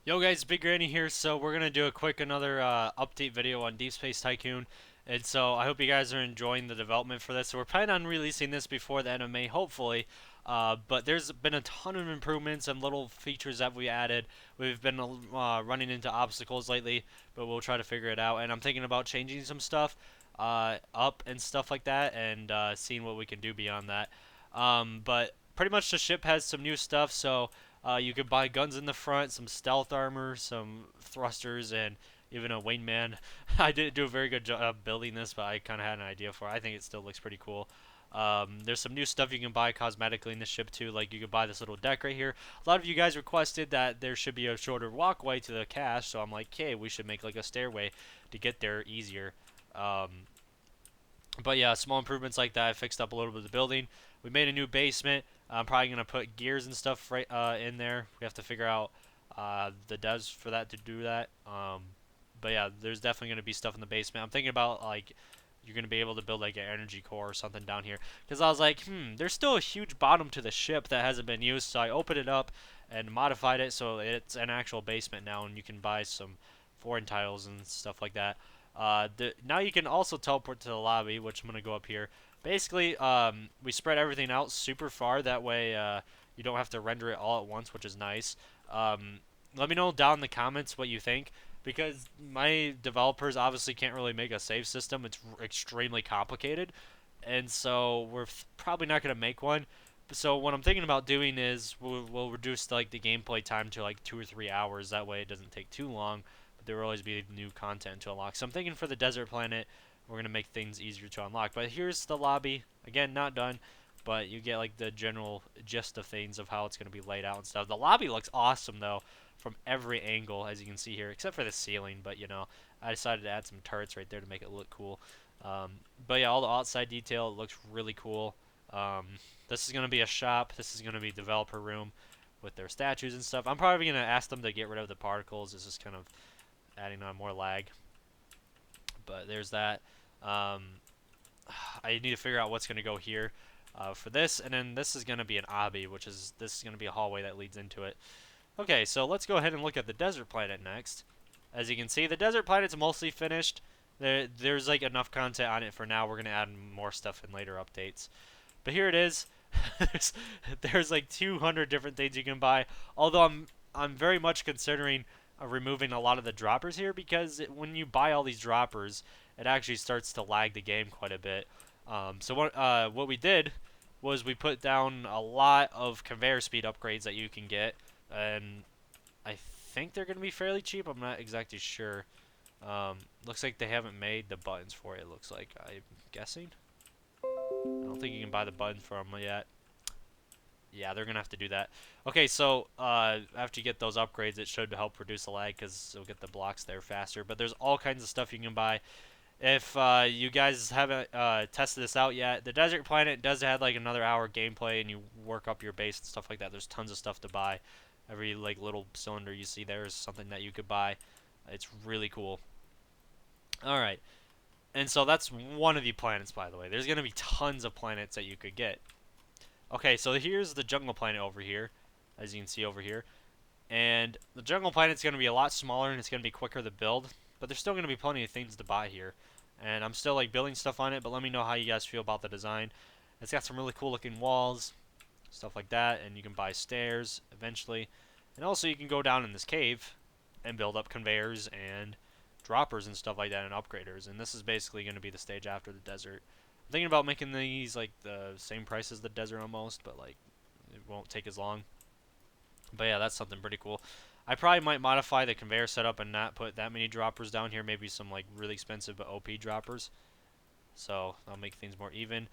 Yo guys, Big Granny here. So we're gonna do a quick another update video on Deep Space Tycoon, and so I hope you guys are enjoying the development for this. So we're planning on releasing this before the end of May, hopefully. But there's been a ton of improvements and little features that we added. We've been running into obstacles lately, but we'll try to figure it out. And I'm thinking about changing some stuff up and stuff like that, and seeing what we can do beyond that. But pretty much the ship has some new stuff, so. You could buy guns in the front, some stealth armor, some thrusters, and even a wingman. I didn't do a very good job building this, but I kind of had an idea for it. I think it still looks pretty cool. There's some new stuff you can buy cosmetically in this ship too. Like you could buy this little deck right here. A lot of you guys requested that there should be a shorter walkway to the cache, so I'm like, okay, we should make like a stairway to get there easier. But yeah, small improvements like that. I fixed up a little bit of the building. We made a new basement. I'm probably gonna put gears and stuff right in there. We have to figure out the devs for that to do that. But yeah, there's definitely gonna be stuff in the basement. I'm thinking about like you're gonna be able to build like an energy core or something down here. Because I was like, there's still a huge bottom to the ship that hasn't been used. So I opened it up and modified it so it's an actual basement now, and you can buy some foreign tiles and stuff like that. Now you can also teleport to the lobby, which I'm gonna go up here. Basically, we spread everything out super far. That way, you don't have to render it all at once, which is nice. Let me know down in the comments what you think, because my developers obviously can't really make a save system. It's extremely complicated, and so we're probably not gonna make one. So what I'm thinking about doing is we'll reduce like the gameplay time to like 2 or 3 hours. That way, it doesn't take too long. But there will always be new content to unlock. So I'm thinking for the desert planet, we're gonna make things easier to unlock. But here's the lobby. Again, not done, but you get like the general gist of things of how it's gonna be laid out and stuff. The lobby looks awesome though, from every angle, as you can see here, except for the ceiling. But you know, I decided to add some turrets right there to make it look cool. But yeah, all the outside detail looks really cool. Um, this is gonna be a shop. This is gonna be developer room with their statues and stuff. I'm probably gonna ask them to get rid of the particles. This is kind of adding on more lag. But there's that. Um, I need to figure out what's going to go here for this, and then this is going to be an obby, this is going to be a hallway that leads into it. Okay, so let's go ahead and look at the desert planet next. As you can see, the desert planet's mostly finished. There's like enough content on it for now. We're going to add more stuff in later updates. But here it is. there's like 200 different things you can buy. Although I'm very much considering removing a lot of the droppers here, because when you buy all these droppers, it actually starts to lag the game quite a bit. So what we did was we put down a lot of conveyor speed upgrades that you can get, and I think they're going to be fairly cheap. I'm not exactly sure. Looks like they haven't made the buttons for it, looks like. I'm guessing. I don't think you can buy the buttons for them yet. Yeah, they're gonna have to do that. Okay, so after you get those upgrades, it should help reduce the lag because you'll get the blocks there faster. But there's all kinds of stuff you can buy. If you guys haven't tested this out yet, the desert planet does have like another hour gameplay, and you work up your base and stuff like that. There's tons of stuff to buy. Every like little cylinder you see there is something that you could buy. It's really cool. All right, and so that's one of the planets, by the way. There's gonna be tons of planets that you could get. Okay, so here's the jungle planet over here, as you can see over here. And the jungle planet's going to be a lot smaller, and it's going to be quicker to build. But there's still going to be plenty of things to buy here. And I'm still like building stuff on it, but let me know how you guys feel about the design. It's got some really cool looking walls, stuff like that, and you can buy stairs eventually. And also you can go down in this cave and build up conveyors and droppers and stuff like that, and upgraders. And this is basically going to be the stage after the desert. I'm thinking about making these like the same price as the desert almost, but like it won't take as long. But yeah, that's something pretty cool. I probably might modify the conveyor setup and not put that many droppers down here. Maybe some like really expensive but OP droppers. So I'll make things more even.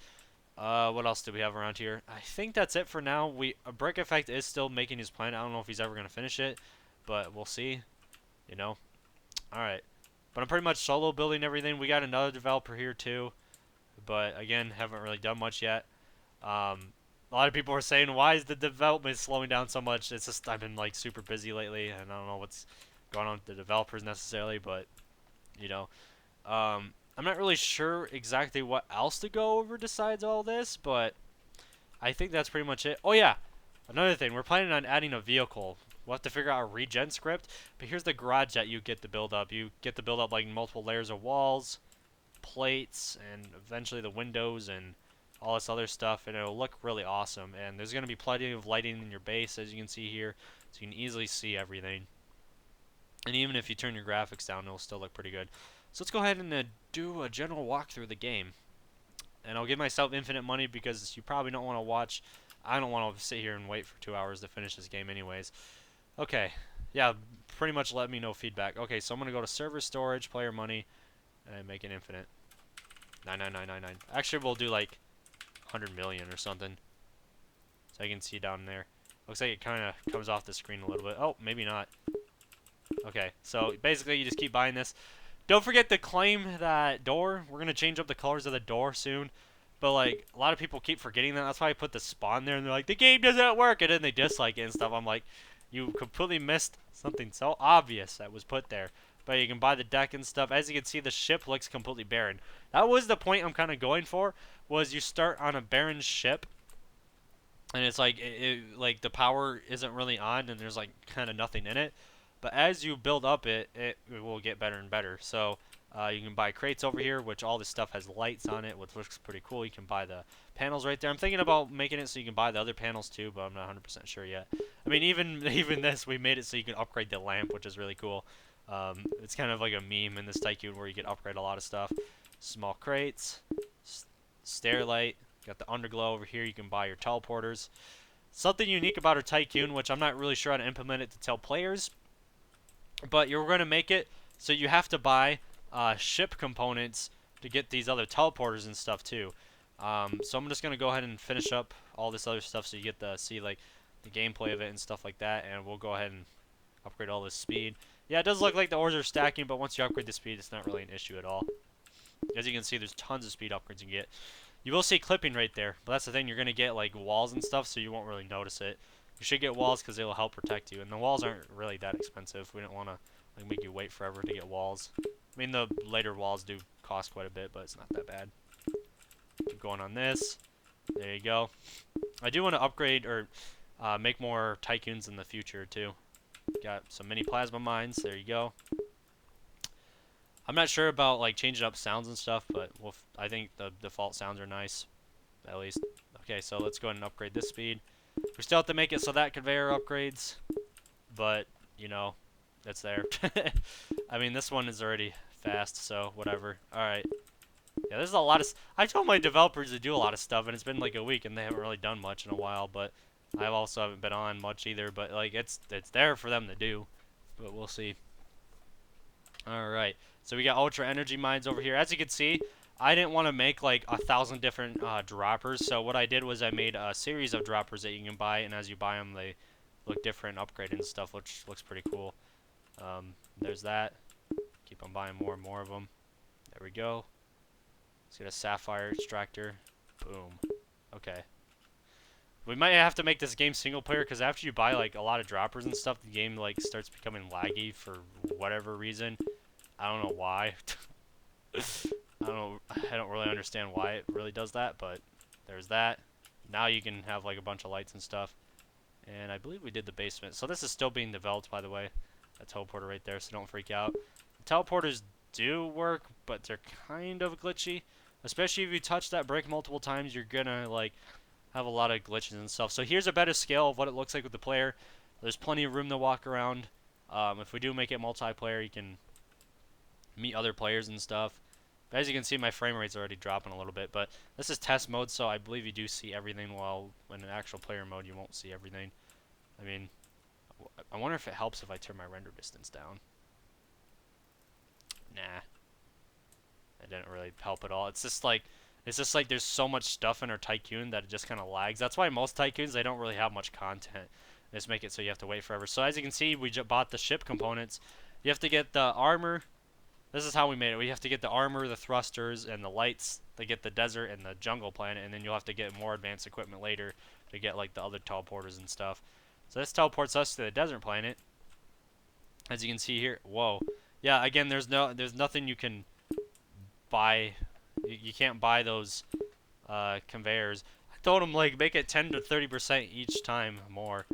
What else do we have around here? I think that's it for now. Brick Effect is still making his plan. I don't know if he's ever gonna finish it, but we'll see. You know. All right. But I'm pretty much solo building everything. We got another developer here too, but again, haven't really done much yet. A lot of people are saying, why is the development slowing down so much? It's just I've been like super busy lately, and I don't know what's going on with the developers necessarily, but you know, I'm not really sure exactly what else to go over besides all this, but I think that's pretty much it. Oh yeah, another thing, we're planning on adding a vehicle We'll have to figure out a regen script. But here's the garage that you get to build up. You get to build up like multiple layers of walls, plates, and eventually the windows and all this other stuff, and it'll look really awesome. And there's going to be plenty of lighting in your base, as you can see here, so you can easily see everything. And even if you turn your graphics down, it'll still look pretty good. So let's go ahead and do a general walkthrough of the game. And I'll give myself infinite money because you probably don't want to watch. I don't want to sit here and wait for 2 hours to finish this game anyways. Okay, yeah, pretty much let me know feedback. Okay, so I'm going to go to server storage, player money, and make it infinite. 99999. Actually, we'll do like 100 million or something. So I can see down there. Looks like it kind of comes off the screen a little bit. Oh, maybe not. Okay, so basically you just keep buying this. Don't forget to claim that door. We're going to change up the colors of the door soon. But, like, a lot of people keep forgetting that. That's why I put the spawn there. And they're like, the game doesn't work. And then they dislike it and stuff. I'm like, you completely missed something so obvious that was put there. But you can buy the deck and stuff. As you can see, the ship looks completely barren. That was the point I'm kind of going for. Was you start on a barren ship. And it's like, like the power isn't really on. And there's, like, kind of nothing in it. But as you build up it will get better and better. So you can buy crates over here, which all this stuff has lights on it, which looks pretty cool. You can buy the panels right there. I'm thinking about making it so you can buy the other panels too, but I'm not 100% sure yet. I mean, even this, we made it so you can upgrade the lamp, which is really cool. It's kind of like a meme in this Tycoon where you can upgrade a lot of stuff. Small crates, stair light, got the underglow over here. You can buy your teleporters. Something unique about our Tycoon, which I'm not really sure how to implement it to tell players, but you're going to make it so you have to buy ship components to get these other teleporters and stuff too. So I'm just going to go ahead and finish up all this other stuff so you get to see like the gameplay of it and stuff like that, and we'll go ahead and upgrade all this speed. Yeah, it does look like the ores are stacking, but once you upgrade the speed, it's not really an issue at all. As you can see, there's tons of speed upgrades you can get. You will see clipping right there, but that's the thing, you're going to get like walls and stuff, so you won't really notice it. You should get walls because they will help protect you, and the walls aren't really that expensive. We don't want to like make you wait forever to get walls. I mean, the later walls do cost quite a bit, but it's not that bad. Keep going on this. There you go. I do want to upgrade or make more Tycoons in the future too. Got some mini plasma mines. There you go. I'm not sure about like changing up sounds and stuff, but I think the default sounds are nice, at least. Okay, so let's go ahead and upgrade this speed. We still have to make it so that conveyor upgrades, but, you know, it's there. I mean, this one is already fast, so whatever. Alright. Yeah, there's a lot of... I told my developers to do a lot of stuff, and it's been like a week, and they haven't really done much in a while, but I also haven't been on much either, but, like, it's there for them to do, but we'll see. Alright, so we got Ultra Energy Mines over here. As you can see, I didn't want to make like 1,000 different droppers, so what I did was I made a series of droppers that you can buy, and as you buy them, they look different, upgraded and stuff, which looks pretty cool. There's that. Keep on buying more and more of them. There we go. Let's get a Sapphire Extractor. Boom. Okay. We might have to make this game single player, because after you buy like a lot of droppers and stuff, the game like starts becoming laggy for whatever reason. I don't know why. I don't really understand why it really does that, but there's that. Now you can have like a bunch of lights and stuff. And I believe we did the basement. So this is still being developed, by the way. That teleporter right there, so don't freak out. The teleporters do work, but they're kind of glitchy. Especially if you touch that brick multiple times, you're gonna like have a lot of glitches and stuff. So here's a better scale of what it looks like with the player. There's plenty of room to walk around. If we do make it multiplayer, you can meet other players and stuff. But as you can see, my frame rate's already dropping a little bit, but this is test mode, so I believe you do see everything, while in an actual player mode, you won't see everything. I mean, I wonder if it helps if I turn my render distance down. Nah. It didn't really help at all. It's just like there's so much stuff in our Tycoon that it just kind of lags. That's why most Tycoons, they don't really have much content. They just make it so you have to wait forever. So as you can see, we just bought the ship components. You have to get the armor. This is how we made it. We have to get the armor, the thrusters, and the lights to get the desert and the jungle planet, and then you'll have to get more advanced equipment later to get like the other teleporters and stuff. So this teleports us to the desert planet. As you can see here. Whoa. Yeah, again, there's nothing you can buy. You can't buy those conveyors. I told them like make it 10 to 30% each time more.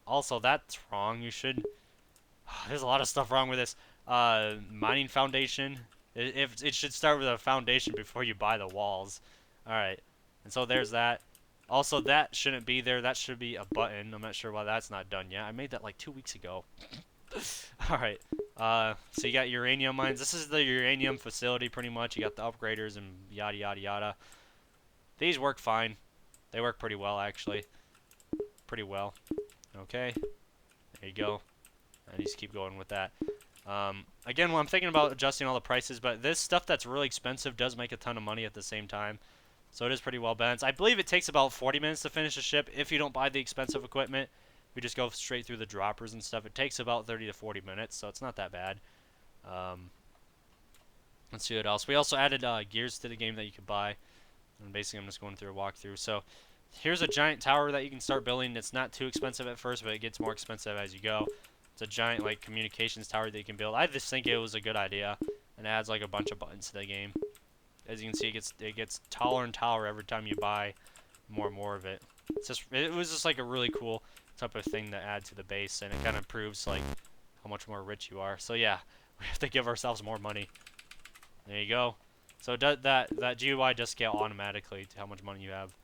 Also, that's wrong. You should. There's a lot of stuff wrong with this. Mining foundation. If it should start with a foundation before you buy the walls. All right, and so there's that. Also, that shouldn't be there. That should be a button. I'm not sure why that's not done yet. I made that like 2 weeks ago. All right. So you got uranium mines. This is the uranium facility, pretty much. You got the upgraders and yada yada yada. These work fine. They work pretty well, actually. Pretty well. Okay. There you go. And you just keep going with that. Again, well, I'm thinking about adjusting all the prices, but this stuff that's really expensive does make a ton of money at the same time. So it is pretty well balanced. I believe it takes about 40 minutes to finish a ship if you don't buy the expensive equipment. We just go straight through the droppers and stuff. It takes about 30 to 40 minutes, so it's not that bad. Let's see what else. We also added gears to the game that you could buy. And basically, I'm just going through a walkthrough. So here's a giant tower that you can start building. It's not too expensive at first, but it gets more expensive as you go. It's a giant like communications tower that you can build. I just think it was a good idea, and it adds like a bunch of buttons to the game. As you can see, it gets taller and taller every time you buy more and more of it. It was just like a really cool type of thing to add to the base, and it kind of proves like how much more rich you are. So yeah, we have to give ourselves more money. There you go. So that GUI does scale automatically to how much money you have.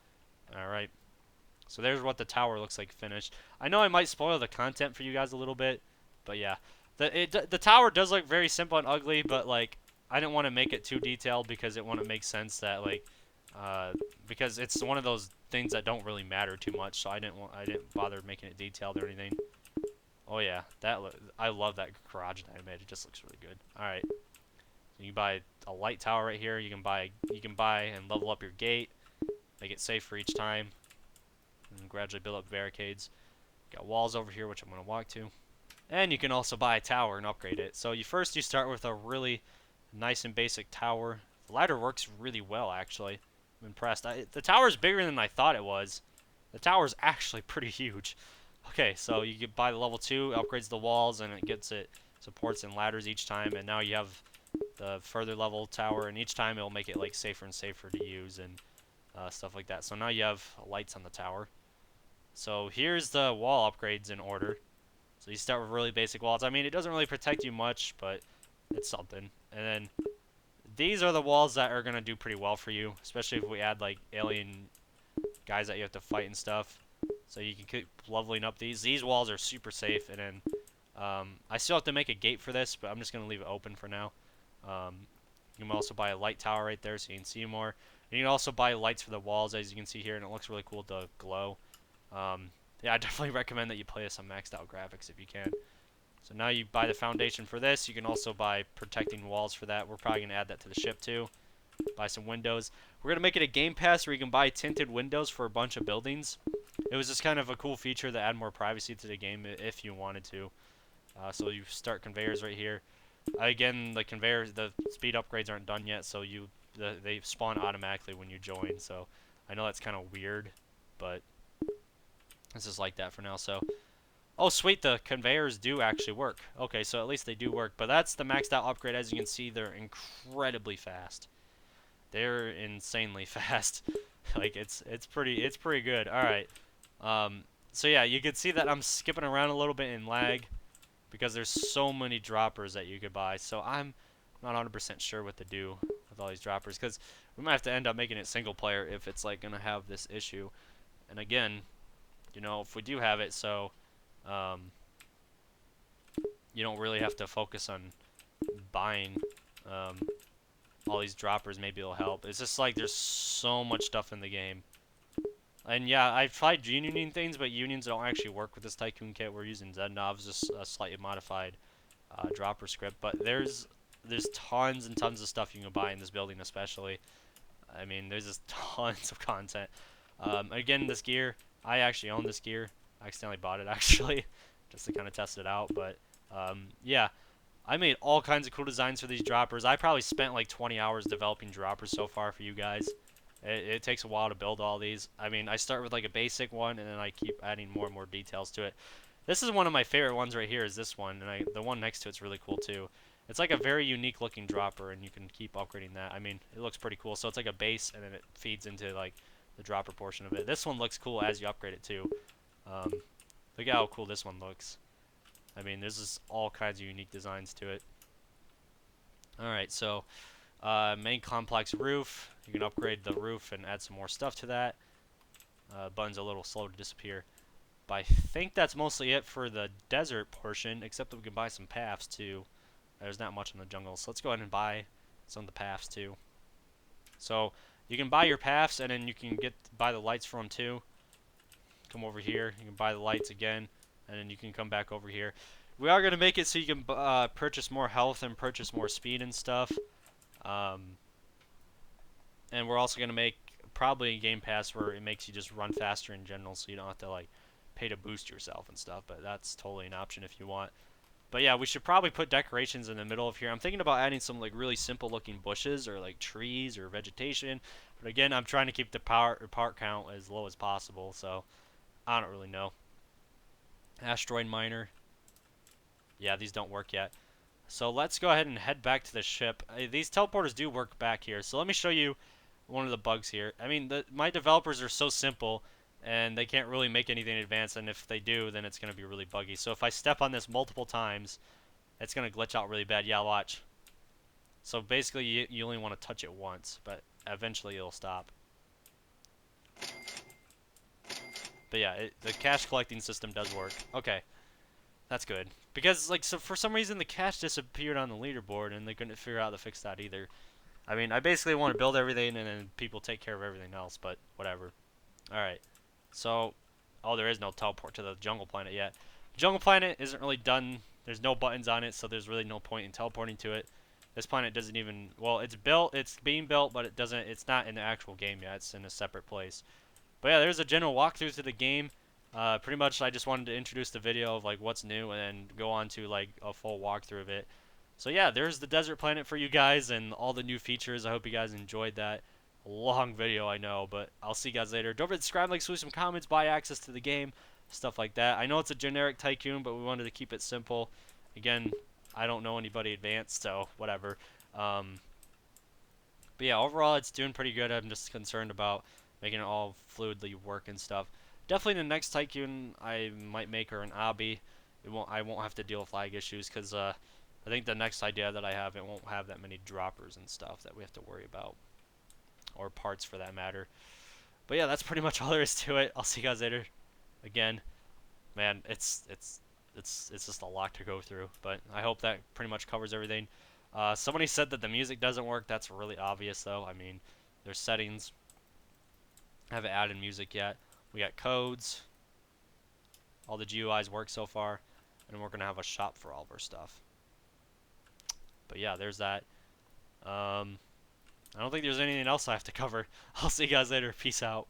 All right. So there's what the tower looks like finished. I know I might spoil the content for you guys a little bit, but yeah, the tower does look very simple and ugly, but like I didn't want to make it too detailed because it wouldn't make sense that like because it's one of those things that don't really matter too much. So I didn't bother making it detailed or anything. Oh yeah, I love that garage that I made. It just looks really good. All right, you can buy a light tower right here. You can buy and level up your gate, make it safe for each time, and gradually build up barricades. Got walls over here, which I'm gonna walk to, and you can also buy a tower and upgrade it. So you start with a really nice and basic tower. The ladder works really well, actually. I'm impressed. The tower's bigger than I thought it was. The tower's actually pretty huge. Okay, so you can buy the level 2, upgrades the walls, and it supports in ladders each time, and now you have the further level tower, and each time it'll make it like safer and safer to use and stuff like that. So now you have lights on the tower. So here's the wall upgrades in order. So you start with really basic walls. I mean, it doesn't really protect you much, but it's something. And then these are the walls that are going to do pretty well for you, especially if we add like alien guys that you have to fight and stuff. So you can keep leveling up these. These walls are super safe, and then I still have to make a gate for this, but I'm just going to leave it open for now. You can also buy a light tower right there so you can see more. And you can also buy lights for the walls, as you can see here, and it looks really cool to glow. Yeah, I definitely recommend that you play this on maxed out graphics if you can. So now you buy the foundation for this. You can also buy protecting walls for that. We're probably going to add that to the ship too. Buy some windows. We're going to make it a game pass where you can buy tinted windows for a bunch of buildings. It was just kind of a cool feature to add more privacy to the game if you wanted to. So you start conveyors right here. Again, the conveyors, the speed upgrades aren't done yet, so they spawn automatically when you join. So I know that's kind of weird, but this is like that for now. So, oh sweet, the conveyors do actually work. Okay, so at least they do work. But that's the maxed out upgrade. As you can see, they're incredibly fast. They're insanely fast. Like it's pretty good. All right. So yeah, you can see that I'm skipping around a little bit in lag because there's so many droppers that you could buy. So I'm not 100% sure what to do with all these droppers because we might have to end up making it single player if it's like gonna have this issue. And again, you know, if we do have it, so you don't really have to focus on buying all these droppers. Maybe it'll help. It's just like there's so much stuff in the game. And yeah, I've tried unioning things, but unions don't actually work with this Tycoon kit. We're using Zednov's, just a slightly modified dropper script. But there's tons and tons of stuff you can buy in this building, especially. I mean, there's just tons of content. Again, this gear, I actually own this gear. I accidentally bought it, actually, just to kind of test it out. But yeah, I made all kinds of cool designs for these droppers. I probably spent like 20 hours developing droppers so far for you guys. It takes a while to build all these. I mean, I start with like a basic one, and then I keep adding more and more details to it. This is one of my favorite ones right here, is this one, and the one next to it's really cool too. It's like a very unique looking dropper, and you can keep upgrading that. I mean, it looks pretty cool. So it's like a base, and then it feeds into like the dropper portion of it. This one looks cool as you upgrade it too. Look at how cool this one looks. I mean, there's just all kinds of unique designs to it. Alright, so main complex roof. You can upgrade the roof and add some more stuff to that. Button's a little slow to disappear. But I think that's mostly it for the desert portion, except that we can buy some paths too. There's not much in the jungle, so let's go ahead and buy some of the paths too. So you can buy your paths, and then you can buy the lights from them too. Come over here, you can buy the lights again, and then you can come back over here. We are going to make it so you can purchase more health and purchase more speed and stuff. Um, and we're also going to make probably a game pass where it makes you just run faster in general, so you don't have to like pay to boost yourself and stuff, but that's totally an option if you want. But yeah, we should probably put decorations in the middle of here. I'm thinking about adding some like really simple looking bushes or like trees or vegetation. But again, I'm trying to keep the part count as low as possible, so I don't really know. Asteroid miner. Yeah, these don't work yet. So let's go ahead and head back to the ship. These teleporters do work back here. So let me show you one of the bugs here. I mean, my developers are so simple, and they can't really make anything advanced, and if they do, then it's going to be really buggy. So if I step on this multiple times, it's going to glitch out really bad. Yeah, watch. So basically, you only want to touch it once, but eventually it'll stop. But yeah, the cash collecting system does work. Okay, that's good. Because, like, so for some reason the cash disappeared on the leaderboard, and they couldn't figure out how to fix that either. I mean, I basically want to build everything, and then people take care of everything else, but whatever. Alright, so, oh, there is no teleport to the jungle planet yet. Jungle planet isn't really done. There's no buttons on it, so there's really no point in teleporting to it. This planet doesn't even, well, it's built, it's being built, but it's not in the actual game yet. It's in a separate place. But yeah, there's a general walkthrough to the game. Pretty much, I just wanted to introduce the video of like what's new, and then go on to like a full walkthrough of it. So yeah, there's the desert planet for you guys and all the new features. I hope you guys enjoyed that. Long video, I know, but I'll see you guys later. Don't forget to subscribe, like, leave some comments, buy access to the game, stuff like that. I know it's a generic Tycoon, but we wanted to keep it simple. Again, I don't know anybody advanced, so whatever. But yeah, overall it's doing pretty good. I'm just concerned about making it all fluidly work and stuff. Definitely the next Tycoon I might make her an obby. I won't have to deal with lag issues because I think the next idea that I have, it won't have that many droppers and stuff that we have to worry about, or parts for that matter. But yeah, that's pretty much all there is to it. I'll see you guys later. Again, man, it's just a lot to go through, but I hope that pretty much covers everything. Somebody said that the music doesn't work. That's really obvious, though. I mean, there's settings. I haven't added music yet. We got codes. All the GUIs work so far, and we're gonna have a shop for all of our stuff. But yeah, there's that. I don't think there's anything else I have to cover. I'll see you guys later. Peace out.